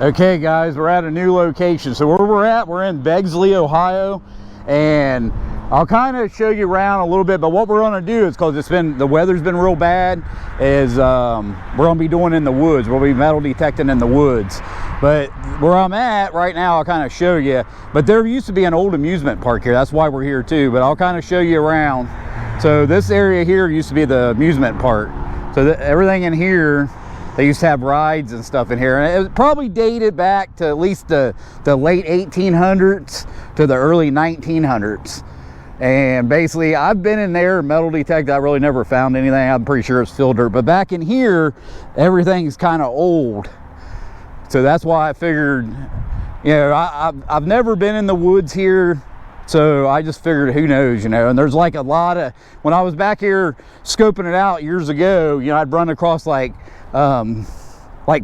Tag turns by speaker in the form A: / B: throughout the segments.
A: Okay guys, we're at a new location. So where we're at, we're in Bexley, Ohio, and I'll kind of show you around a little bit, but what we're going to do is, because the weather's been real bad, is we're going to be doing in the woods. We'll be metal detecting in the woods. But where I'm at right now, I'll kind of show you. But there used to be an old amusement park here. That's why we're here too. But I'll kind of show you around. So this area here used to be the amusement park. So everything in here, they used to have rides and stuff in here, and it was probably dated back to at least the late 1800s to the early 1900s. And basically, I've been in there, metal detected. I really never found anything. I'm pretty sure it's filled dirt. But back in here, everything's kind of old. So that's why I figured, you know, I've never been in the woods here. So I just figured, who knows, you know. And there's like a lot of, when I was back here scoping it out years ago, you know, I'd run across like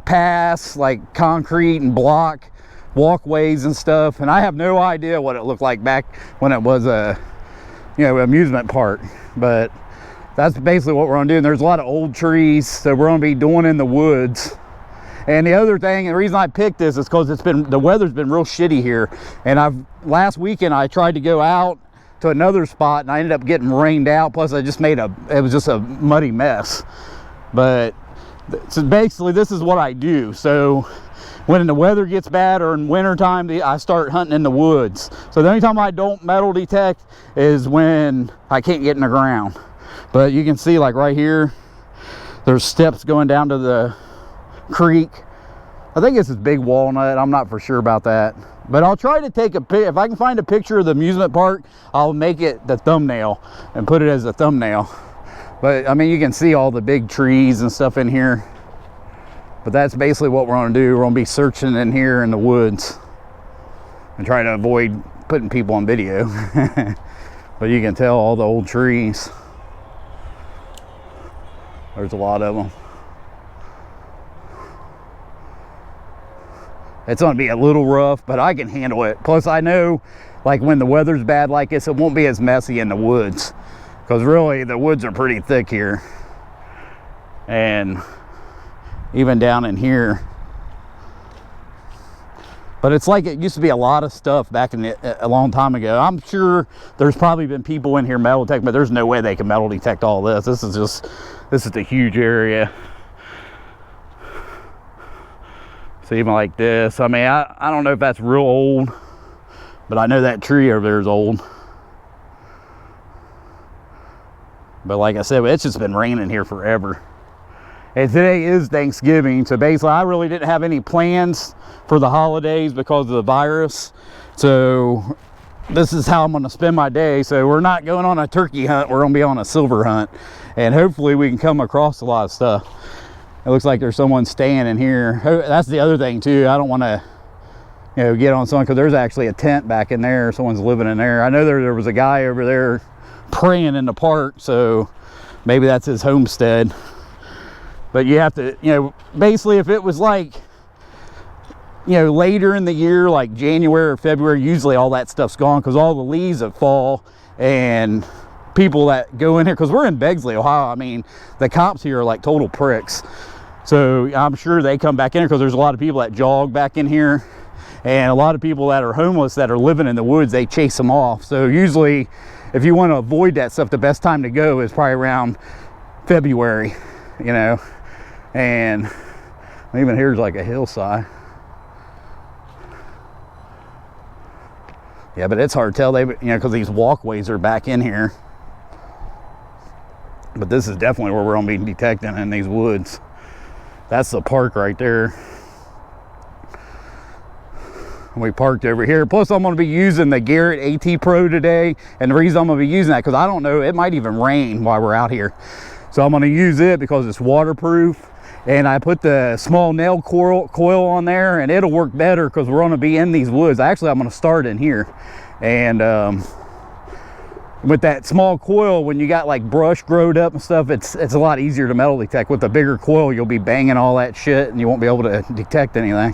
A: paths, like concrete and block walkways and stuff, and I have no idea what it looked like back when it was a, you know, amusement park. But that's basically what we're gonna do. And there's a lot of old trees, so we're gonna be doing in the woods. And the other thing, and the reason I picked this is because the weather's been real shitty here, and last weekend I tried to go out to another spot and I ended up getting rained out, plus I just it was just a muddy mess. But so basically this is what I do. So when the weather gets bad or in winter time, I start hunting in the woods. So the only time I don't metal detect is when I can't get in the ground. But you can see, like right here, there's steps going down to the creek. I think this is big walnut. I'm not for sure about that. But I'll try to take if I can find a picture of the amusement park, I'll make it the thumbnail and put it as a thumbnail. But I mean, you can see all the big trees and stuff in here. But that's basically what we're going to do. We're going to be searching in here in the woods and trying to avoid putting people on video. But you can tell all the old trees. There's a lot of them. It's going to be a little rough, but I can handle it. Plus I know, like, when the weather's bad like this, it won't be as messy in the woods. Because really, the woods are pretty thick here. And even down in here. But it's like it used to be a lot of stuff back a long time ago. I'm sure there's probably been people in here metal detecting, but there's no way they can metal detect all this. This is a huge area. So even like this, I mean, I don't know if that's real old, but I know that tree over there is old. But like I said, it's just been raining here forever. And today is Thanksgiving, so basically I really didn't have any plans for the holidays because of the virus. So this is how I'm gonna spend my day. So we're not going on a turkey hunt, we're gonna be on a silver hunt. And hopefully we can come across a lot of stuff. It looks like there's someone staying in here. That's the other thing too. I don't wanna, you know, get on someone, because there's actually a tent back in there. Someone's living in there. I know there was a guy over there praying in the park, so maybe that's his homestead. But you have to, you know, basically if it was like, you know, later in the year, like January or February, usually all that stuff's gone because all the leaves have fall. And people that go in here, because we're in Bexley, Ohio, I mean, the cops here are like total pricks. So I'm sure they come back in here because there's a lot of people that jog back in here. And a lot of people that are homeless that are living in the woods, they chase them off. So usually, if you want to avoid that stuff, the best time to go is probably around February, you know. And even here's like a hillside. Yeah, but it's hard to tell, you know, because these walkways are back in here. But this is definitely where we're going to be detecting, in these woods. That's the park right there. We parked over here. Plus I'm going to be using the Garrett AT Pro today. And the reason I'm going to be using that, because I don't know, it might even rain while we're out here. So I'm going to use it because it's waterproof. And I put the small nail coil on there, and it'll work better because we're going to be in these woods. Actually, I'm going to start in here. And with that small coil, when you got like brush growed up and stuff, it's a lot easier to metal detect. With the bigger coil, you'll be banging all that shit and you won't be able to detect anything.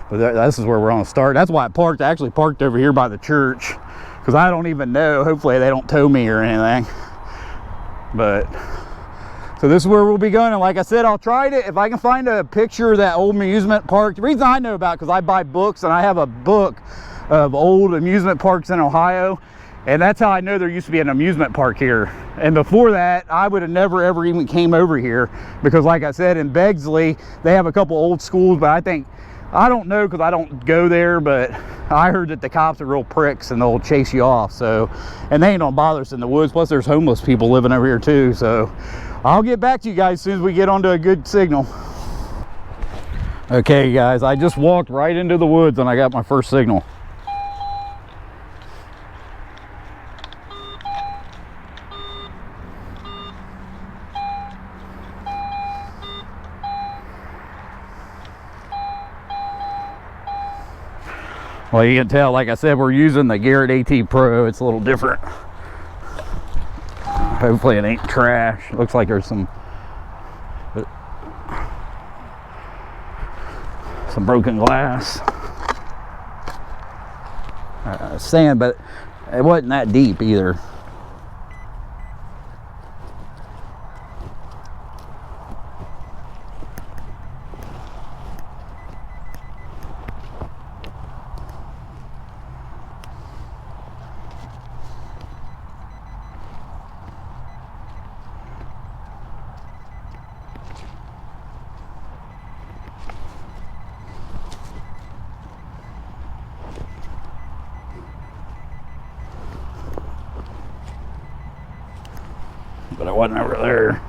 A: But this is where we're going to start. That's why I actually parked over here by the church, because I don't even know. Hopefully they don't tow me or anything. But So this is where we'll be going. And like I said, I'll try to, if I can find a picture of that old amusement park. The reason I know about it, because I buy books, and I have a book of old amusement parks in Ohio. And that's how I know there used to be an amusement park here. And before that, I would have never ever even came over here, because like I said, in Bexley, they have a couple old schools, but I don't know because I don't go there, but I heard that the cops are real pricks and they'll chase you off. So, and they ain't gonna bother us in the woods. Plus there's homeless people living over here too. So I'll get back to you guys as soon as we get onto a good signal. Okay guys, I just walked right into the woods and I got my first signal. Well, you can tell, like I said, we're using the Garrett AT Pro. It's a little different. Hopefully it ain't trash. Looks like there's some broken glass. Sand, but it wasn't that deep either. But it wasn't over there.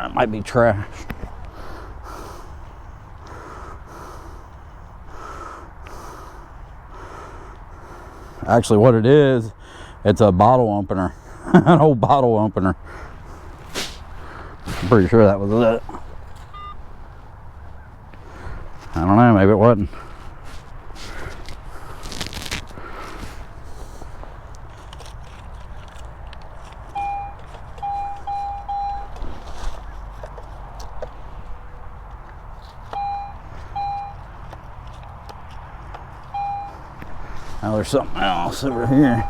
A: It might be trash. Actually, what it is, it's a bottle opener. An old bottle opener. I'm pretty sure that was it. I don't know, maybe it wasn't. Now there's something else over here.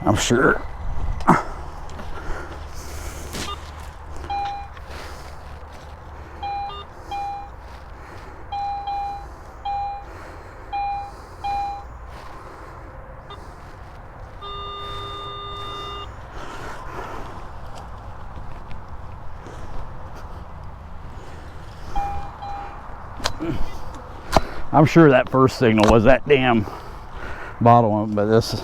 A: I'm sure. I'm sure that first signal was that damn bottle one, but this.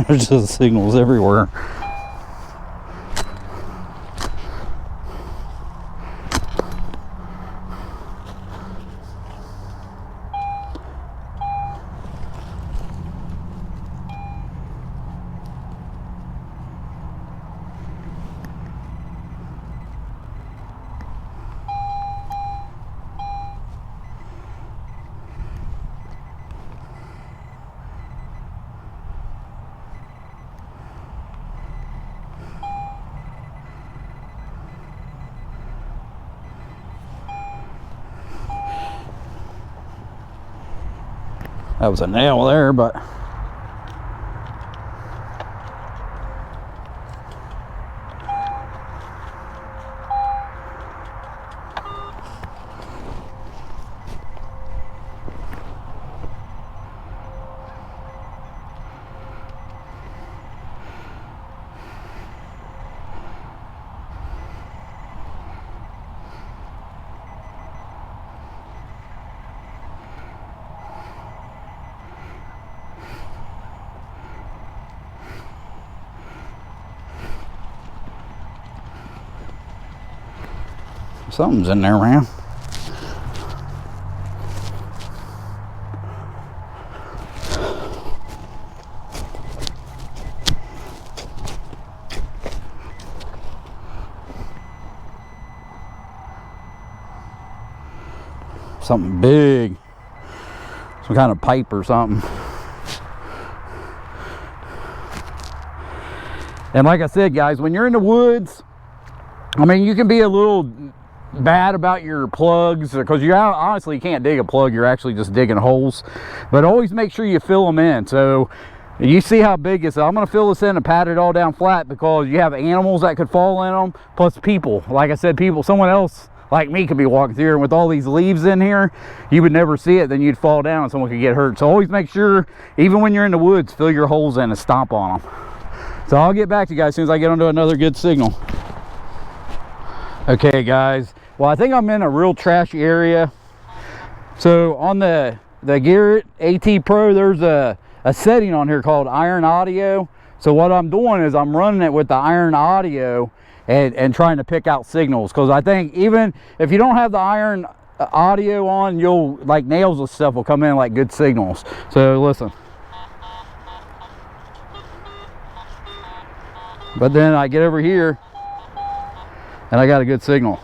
A: There's just signals everywhere. That was a nail there, but something's in there, man. Something big. Some kind of pipe or something. And like I said, guys, when you're in the woods, I mean, you can be a little bad about your plugs, because you honestly can't dig a plug. You're actually just digging holes. But always make sure you fill them in. So you see how big it is. I'm going to fill this in and pat it all down flat, because you have animals that could fall in them, plus people. Like I said, people, someone else like me could be walking through here, and with all these leaves in here, you would never see it. Then you'd fall down and someone could get hurt. So always make sure, even when you're in the woods, fill your holes in and stomp on them. So I'll get back to you guys as soon as I get onto another good signal. Okay, guys. Well, I think I'm in a real trashy area. So on the Garrett AT Pro, there's a setting on here called iron audio. So what I'm doing is I'm running it with the iron audio and trying to pick out signals, because I think even if you don't have the iron audio on, you'll, like, nails and stuff will come in like good signals. So listen. But then I get over here and I got a good signal.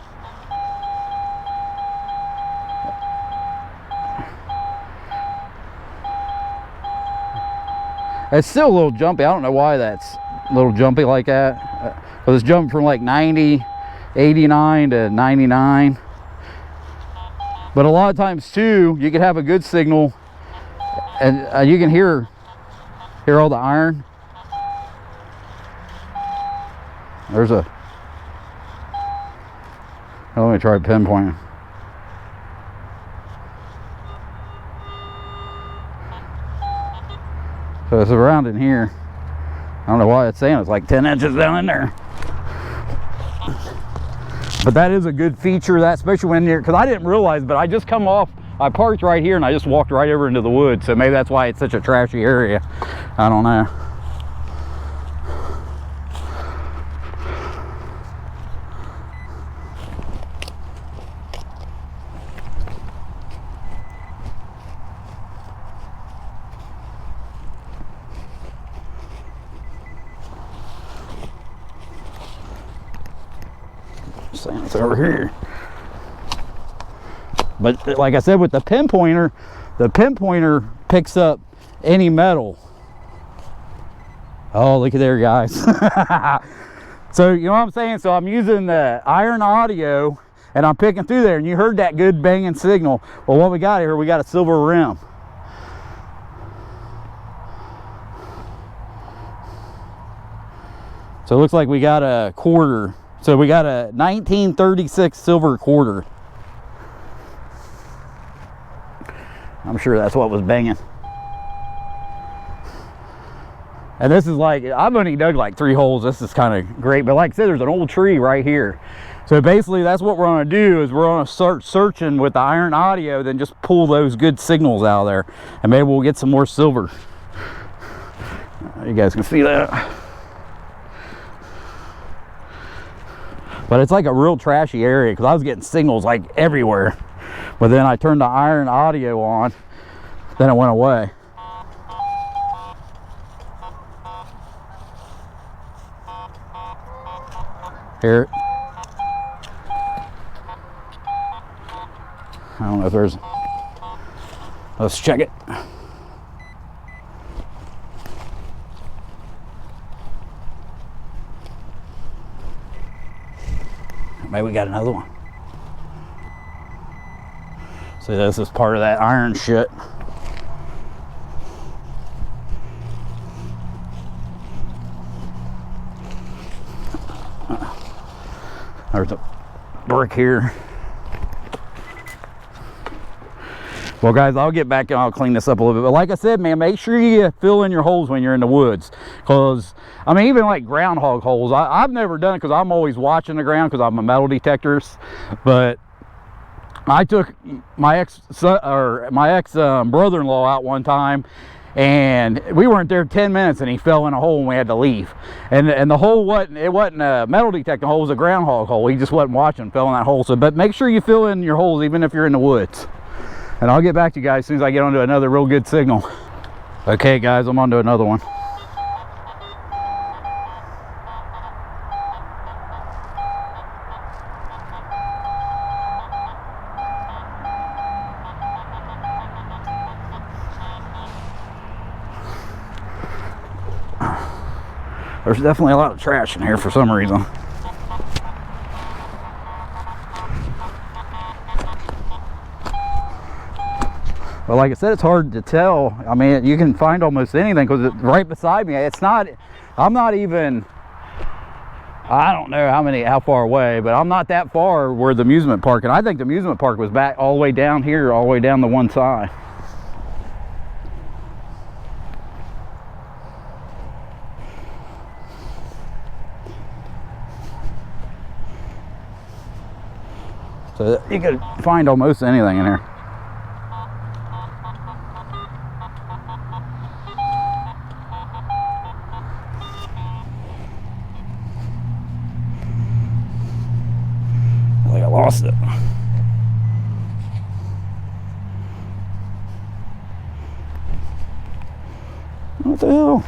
A: It's still a little jumpy. I don't know why that's a little jumpy like that. But it's jumping from like 90, 89 to 99. But a lot of times too, you can have a good signal and you can hear all the iron. There's a, let me try pinpointing. So it's around in here. I don't know why it's saying it's like 10 inches down in there. But that is a good feature, that especially when you're, because I didn't realize, but I just come off, I parked right here and I just walked right over into the woods. So maybe that's why it's such a trashy area. I don't know. It's over here. But like I said, with the pinpointer picks up any metal. Oh, look at there, guys. So you know what I'm saying? So I'm using the iron audio and I'm picking through there, and you heard that good banging signal. Well, what we got here, we got a silver rim. So it looks like we got a quarter. So we got a 1936 silver quarter. I'm sure that's what was banging. And this is like, I've only dug like 3 holes. This is kind of great. But like I said, there's an old tree right here. So basically that's what we're going to do, is we're going to start searching with the iron audio, then just pull those good signals out of there. And maybe we'll get some more silver. You guys can see that. But it's like a real trashy area because I was getting signals like everywhere. But then I turned the iron audio on, then it went away. Hear it? I don't know if there's... Let's check it. Maybe we got another one. See, this is part of that iron shit. There's a brick here. Well, guys, I'll get back and I'll clean this up a little bit. But like I said, man, make sure you fill in your holes when you're in the woods. Because, I mean, even like groundhog holes, I've never done it because I'm always watching the ground because I'm a metal detectorist. But I took my ex brother-in-law out one time, and we weren't there 10 minutes and he fell in a hole and we had to leave. And the hole wasn't a metal detecting hole, it was a groundhog hole. He just wasn't watching, fell in that hole. So, but make sure you fill in your holes even if you're in the woods. And I'll get back to you guys as soon as I get onto another real good signal. Okay, guys, I'm onto another one. There's definitely a lot of trash in here for some reason. But like I said, it's hard to tell. I mean, you can find almost anything because it's right beside me. It's not, I'm not even, I don't know how far away, but I'm not that far where the amusement park, and I think the amusement park was back all the way down here, all the way down the one side. So you could find almost anything in here. I think I lost it. What the hell?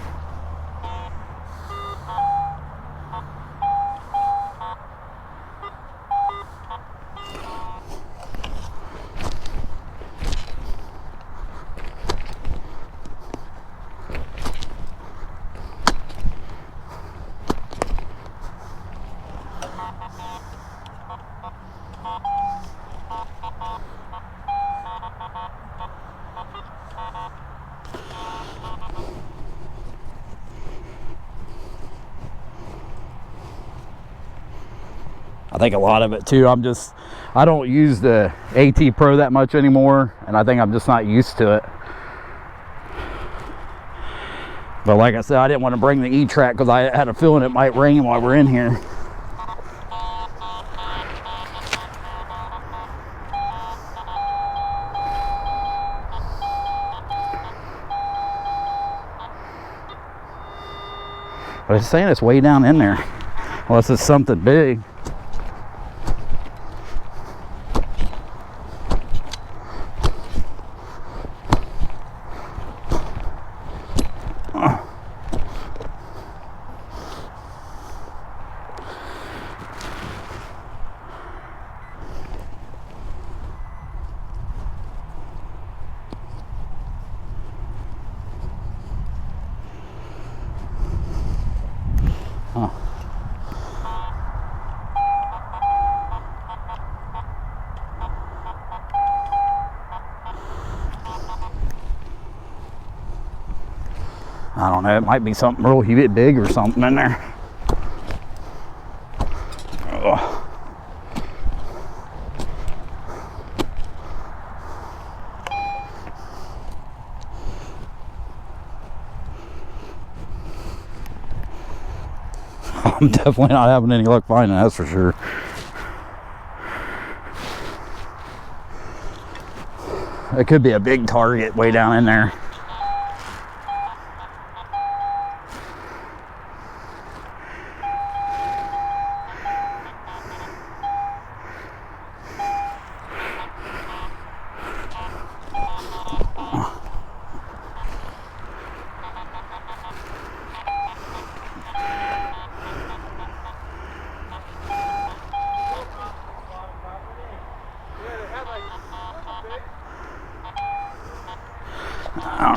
A: I think a lot of it too, I don't use the AT Pro that much anymore, and I think I'm just not used to it. But like I said, I didn't want to bring the E-Track because I had a feeling it might rain while we're in here. But it's saying it's way down in there, unless it's something big. I don't know, it might be something real big or something in there. Ugh. I'm definitely not having any luck finding it, that's for sure. It could be a big target way down in there.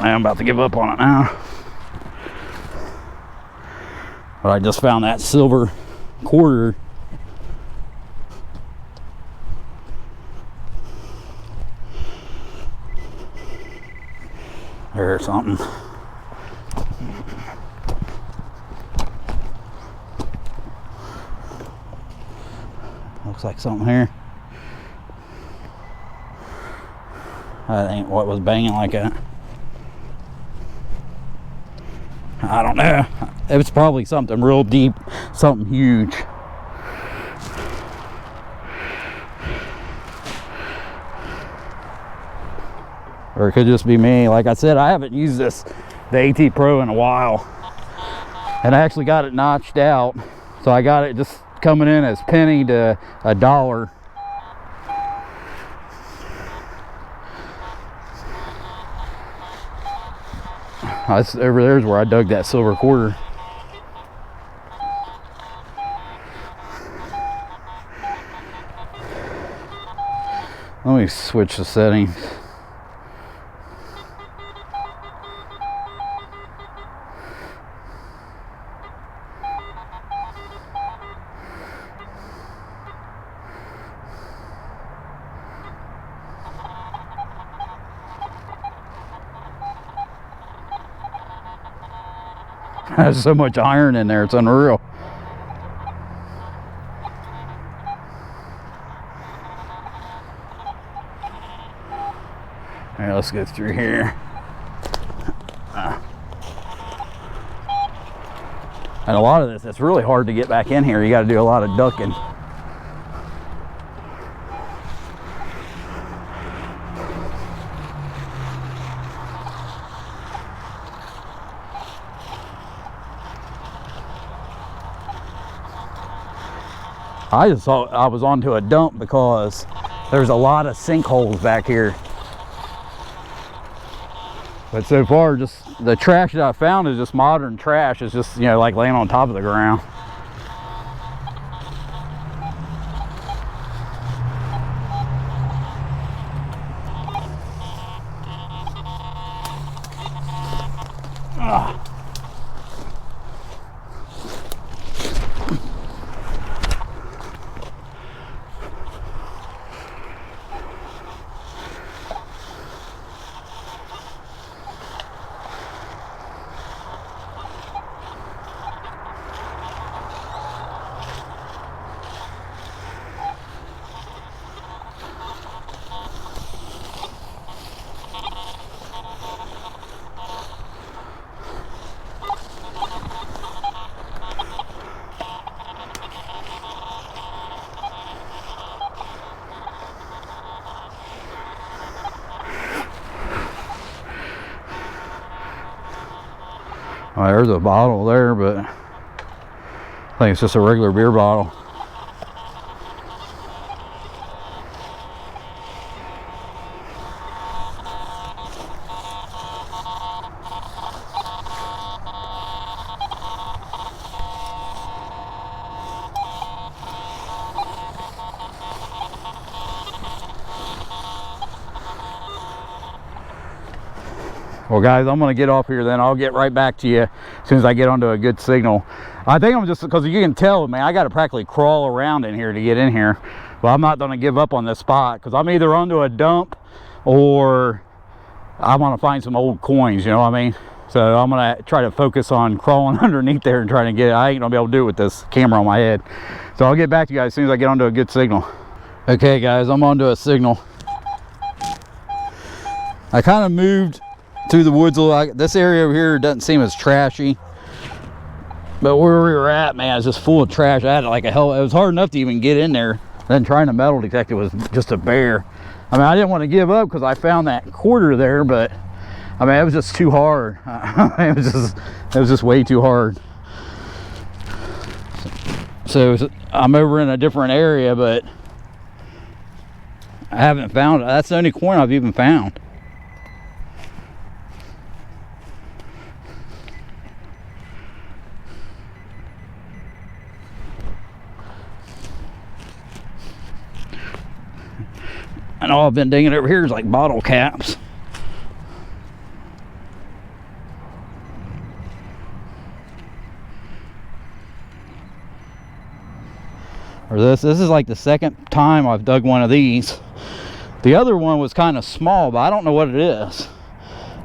A: don't know, I'm about to give up on it now. But I just found that silver quarter. There's something. Looks like something here. That ain't what was banging like that. I don't know. It was probably something real deep, something huge. Or it could just be me. Like I said, I haven't used the AT Pro in a while. And I actually got it notched out. So I got it just coming in as penny to $1. That's over there's where I dug that silver quarter. Let me switch the settings. There's so much iron in there, it's unreal. All right, let's go through here. And a lot of this, it's really hard to get back in here. You got to do a lot of ducking. I just thought I was onto a dump because there's a lot of sinkholes back here. But so far, just the trash that I found is just modern trash. It's just, you know, like laying on top of the ground. Well, there's a bottle there, but I think it's just a regular beer bottle. Well guys, I'm gonna get off here then. I'll get right back to you as soon as I get onto a good signal. I think I'm just, because you can tell, man, I gotta practically crawl around in here to get in here. But I'm not gonna give up on this spot because I'm either onto a dump or I want to find some old coins, you know what I mean? So I'm gonna try to focus on crawling underneath there and trying to get it. I ain't gonna be able to do it with this camera on my head. So I'll get back to you guys as soon as I get onto a good signal. Okay guys, I'm onto a signal. I kind of moved through the woods a little. This area over here doesn't seem as trashy, but where we were at, man, it's just full of trash. I had like a hell, it was hard enough to even get in there. Then trying to metal detect it was just a bear. I mean, I didn't want to give up because I found that quarter there, but I mean, it was just too hard. it was just way too hard. So I'm over in a different area, but I haven't found it. That's the only coin I've even found. And all I've been digging over here is like bottle caps. or this is like the second time I've dug one of these. The other one was kind of small, but I don't know what it is.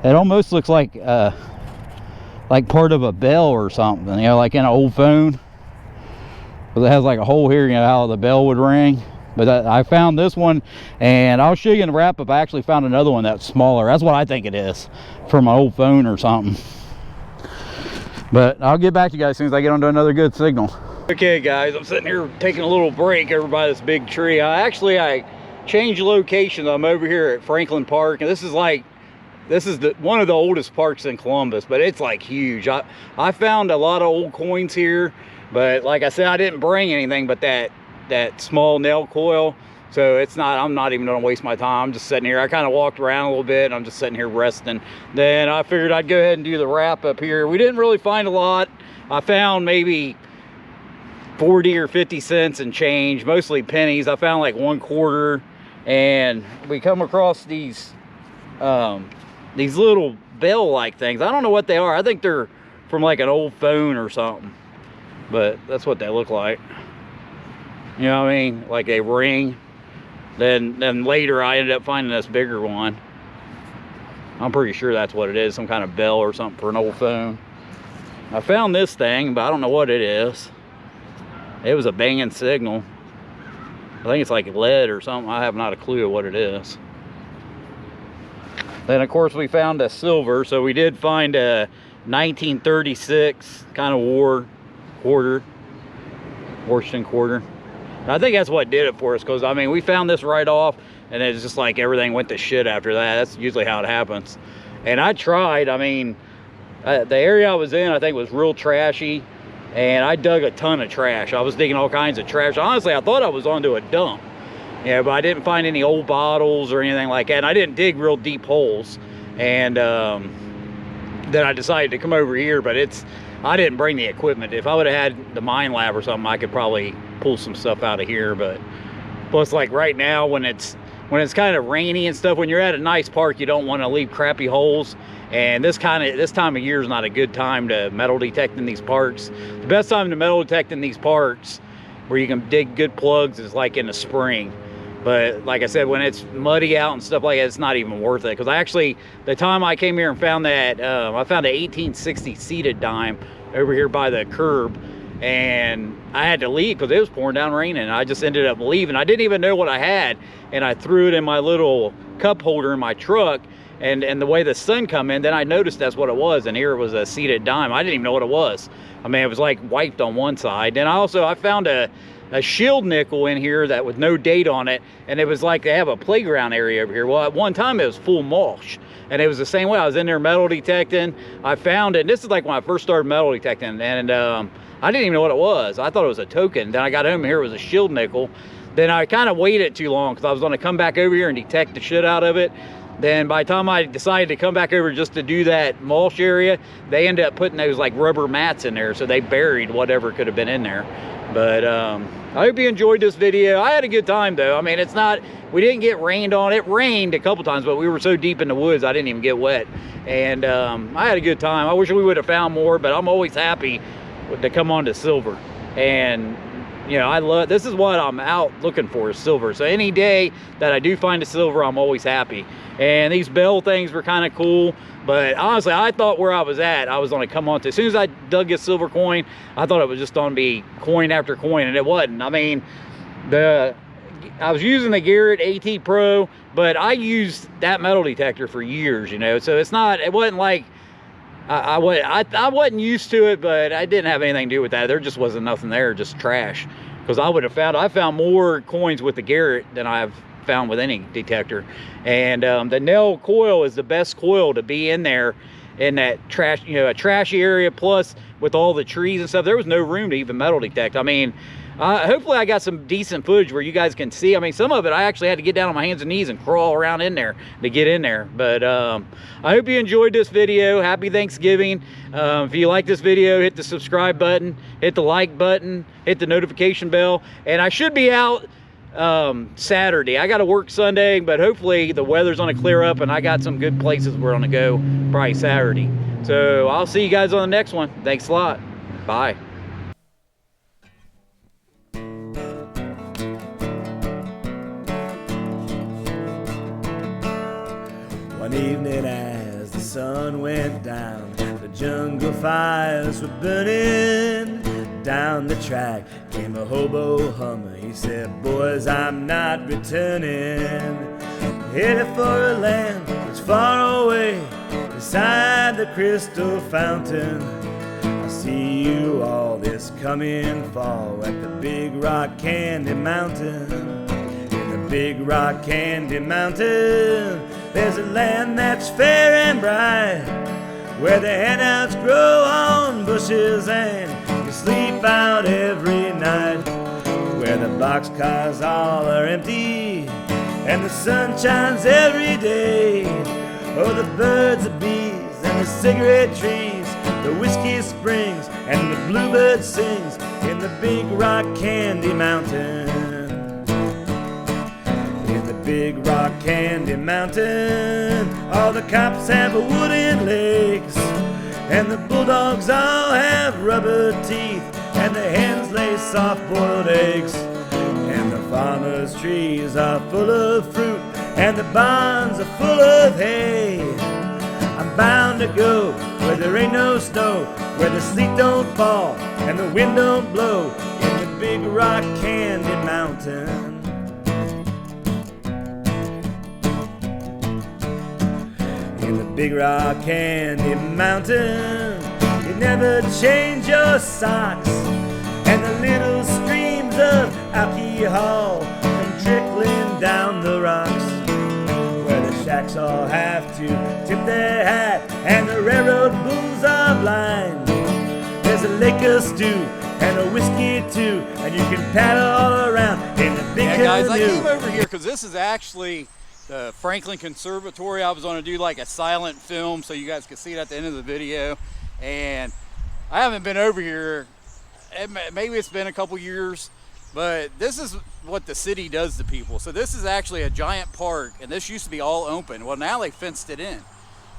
A: It almost looks like part of a bell or something, you know, like in an old phone, because it has like a hole here, you know, how the bell would ring. But I found this one, and I'll show you in the wrap up. I actually found another one that's smaller. That's what I think it is, from an old phone or something. But I'll get back to you guys as soon as I get onto another good signal. Okay guys, I'm sitting here taking a little break over by this big tree. I changed location. I'm over here at Franklin Park, and this is one of the oldest parks in Columbus, but it's like huge. I found a lot of old coins here, but like I said, I didn't bring anything but that small nail coil, so I'm not even gonna waste my time. I'm just sitting here. I kind of walked around a little bit, and I'm just sitting here resting. Then I figured I'd go ahead and do the wrap up here. We didn't really find a lot. I found maybe 40 or 50 cents and change, mostly pennies. I found like 1 quarter, and we come across these little bell like things. I don't know what they are. I think they're from like an old phone or something, but that's what they look like. You know what I mean? Like a ring. Then later I ended up finding this bigger one. I'm pretty sure that's what it is, some kind of bell or something for an old phone. I found this thing, but I don't know what it is. It was a banging signal. I think it's like lead or something. I have not a clue what it is. Then of course we found a silver, so we did find a 1936 kind of war quarter, Washington quarter. I think that's what did it for us, because I mean, we found this right off, and it's just like everything went to shit after that. That's usually how it happens. And I tried, I mean, the area I was in, I think, was real trashy, and I dug a ton of trash. I was digging all kinds of trash. Honestly, I thought I was onto a dump. Yeah, but I didn't find any old bottles or anything like that, and I didn't dig real deep holes. And then I decided to come over here, but I didn't bring the equipment. If I would have had the mine lab or something, I could probably pull some stuff out of here. But plus, like right now, when it's kind of rainy and stuff, when you're at a nice park, you don't want to leave crappy holes. And this time of year is not a good time to metal detect in these parks. The best time to metal detect in these parks, where you can dig good plugs, is like in the spring. But like I said, when it's muddy out and stuff like that, it's not even worth it. Because the time I came here and found that, I found an 1860 seated dime over here by the curb. And I had to leave because it was pouring down raining. And I just ended up leaving. I didn't even know what I had. And I threw it in my little cup holder in my truck. And the way the sun come in, then I noticed that's what it was. And here it was a seated dime. I didn't even know what it was. I mean, it was like wiped on one side. Then I found a shield nickel in here that with no date on it, and it was like they have a playground area over here. Well, at one time it was full mulch, and it was the same way. I was in there metal detecting. I found it, and this is like when I first started metal detecting, and I didn't even know what it was. I thought it was a token. Then I got home and here it was a shield nickel. Then I kind of waited too long because I was going to come back over here and detect the shit out of it. Then by the time I decided to come back over just to do that mulch area, they ended up putting those like rubber mats in there, so they buried whatever could have been in there. But I hope you enjoyed this video. I had a good time though. I mean, we didn't get rained on. It rained a couple times, but we were so deep in the woods I didn't even get wet. And I had a good time. I wish we would have found more, but I'm always happy to come on to silver. And you know, this is what I'm out looking for, is silver. So any day that I do find a silver, I'm always happy. And these bell things were kind of cool, but honestly, I thought where I was at, I was going to come on to. As soon as I dug this silver coin, I thought it was just going to be coin after coin, and it wasn't. I mean, I was using the Garrett AT Pro, but I used that metal detector for years, you know, so it wasn't like, I wasn't used to it, but I didn't have anything to do with that. There just wasn't nothing there, just trash. Because I found more coins with the Garrett than I've found with any detector. And the nail coil is the best coil to be in there in that trash, you know, a trashy area. Plus with all the trees and stuff, there was no room to even metal detect. I mean, hopefully I got some decent footage where you guys can see. I mean, some of it I actually had to get down on my hands and knees and crawl around in there to get in there. But I hope you enjoyed this video. Happy Thanksgiving. If you like this video, hit the subscribe button, hit the like button, hit the notification bell. And I should be out Saturday. I got to work Sunday, but hopefully the weather's going to clear up and I got some good places we're going to go probably Saturday. So I'll see you guys on the next one. Thanks a lot. Bye.
B: evening as the sun went down, the jungle fires were burning. Down the track came a hobo hummer. He said, boys, I'm not returning. Headed for a land that's far away, beside the crystal fountain. I see you all this coming fall at the Big Rock Candy Mountain. In the Big Rock Candy Mountain, there's a land that's fair and bright, where the handouts grow on bushes and you sleep out every night, where the boxcars all are empty and the sun shines every day. Oh, the birds, the bees, and the cigarette trees, the whiskey springs, and the bluebird sings in the Big Rock Candy Mountain. In the Big Rock Candy Mountain, all the cops have wooden legs, and the bulldogs all have rubber teeth, and the hens lay soft-boiled eggs, and the farmers' trees are full of fruit, and the barns are full of hay. I'm bound to go where there ain't no snow, where the sleet don't fall and the wind don't blow, in the Big Rock Candy Mountain. In the Big Rock Candy Mountain, you never change your socks, and the little streams of alcohol come trickling down the rocks, where the shacks all have to tip their hat and the railroad bulls are blind. There's a lake of stew and a whiskey too, and you can paddle all around in the big canoe.
A: Guys, I came over here because this is actually the Franklin Conservatory. I was going to do like a silent film so you guys could see it at the end of the video, and I haven't been over here. Maybe it's been a couple years, but this is what the city does to people. So this is actually a giant park, and this used to be all open. Well, now they fenced it in.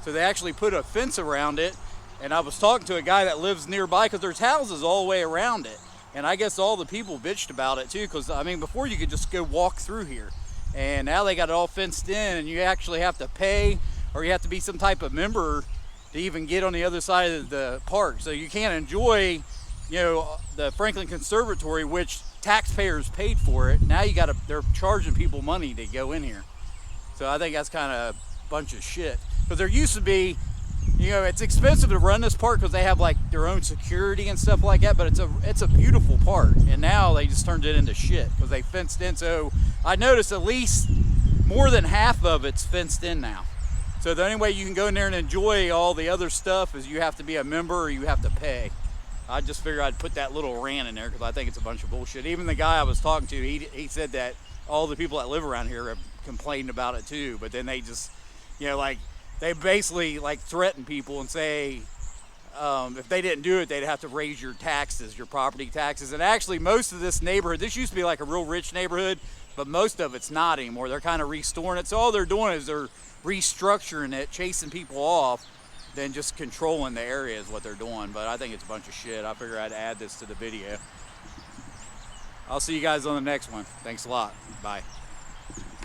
A: So they actually put a fence around it, and I was talking to a guy that lives nearby because there's houses all the way around it. And I guess all the people bitched about it too, because I mean, before you could just go walk through here. And now they got it all fenced in, and you actually have to pay, or you have to be some type of member to even get on the other side of the park. So you can't enjoy, you know, the Franklin Conservatory, which taxpayers paid for it. Now they're charging people money to go in here. So I think that's kind of a bunch of shit. Because there used to be, you know, it's expensive to run this park because they have like their own security and stuff like that, but it's a beautiful park. And now they just turned it into shit because they fenced in. So I noticed at least more than half of it's fenced in now. So the only way you can go in there and enjoy all the other stuff is you have to be a member or you have to pay. I just figured I'd put that little rant in there because I think it's a bunch of bullshit. Even the guy I was talking to, he said that all the people that live around here have complained about it too, but then they just, you know, like, they basically like threaten people and say if they didn't do it, they'd have to raise your taxes, your property taxes. And actually most of this neighborhood, this used to be like a real rich neighborhood, but most of it's not anymore. They're kind of restoring it. So all they're doing is they're restructuring it, chasing people off, then just controlling the area is what they're doing. But I think it's a bunch of shit. I figured I'd add this to the video. I'll see you guys on the next one. Thanks a lot. Bye.